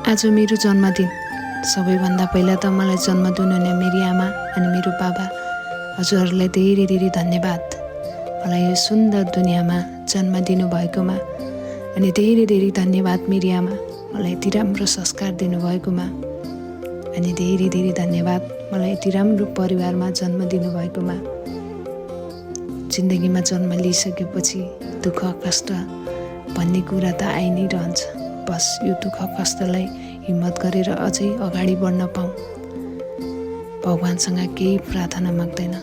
आज मेरो जन्मदिन। सबैभन्दा पहिला त मलाई जन्म दिनुहुने मेरी आमा अनि मेरो बाबा हजुरहरूलाई धेरै धेरै धन्यवाद। मलाई यो सुन्दर दुनियाँमा जन्म दिनुभएकोमा अनि धेरै धेरै धन्यवाद मेरी आमा मलाई यति राम्रो संस्कार दिनुभएकोमा अनि धेरै धेरै धन्यवाद मलाई यति राम्रो परिवारमा जन्म दिनुभएकोमा। जिन्दगीमा जन्म लिइसकेपछि दुःख कष्ट भन्ने कुरा त आइ नै रहन्छ। बस यो दुःख कष्टलाई हिम्मत गरेर अझै अगाडि बढ्न पाऊँ। भगवानसँग केही प्रार्थना माग्दैन,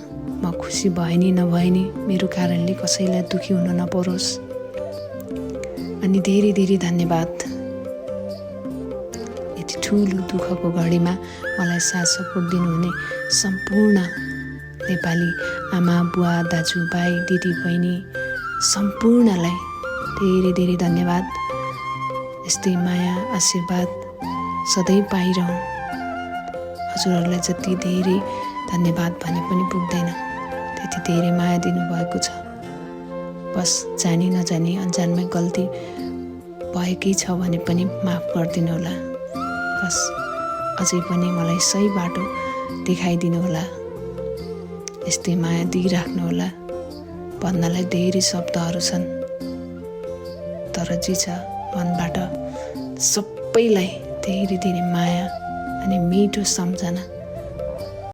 म खुसी भए नि नभए नि मेरो कारणले कसैलाई दुखी हुन नपरोस्। अनि धेरै धेरै धन्यवाद। यति ठुलो दुःखको घडीमा मलाई साथ सपोर्ट दिनुहुने सम्पूर्ण नेपाली आमा बुवा दाजुभाइ दिदी बहिनी सम्पूर्णलाई धेरै धेरै धन्यवाद। यस्तै माया आशीर्वाद सधैँ पाइरहँ। हजुरहरूलाई जति धेरै धन्यवाद भने पनि पुग्दैन, त्यति धेरै माया दिनुभएको छ। बस जानी नजानी अन्जानमै गल्ती भएकै छ भने पनि माफ गरिदिनु होला। बस अझै पनि मलाई सही बाटो देखाइदिनु होला। यस्तै माया दिइराख्नु होला। भन्नलाई धेरै शब्दहरू छन्, तर जे छ मनबाट सबैलाई धेरै धेरै माया अनि मिठो सम्झना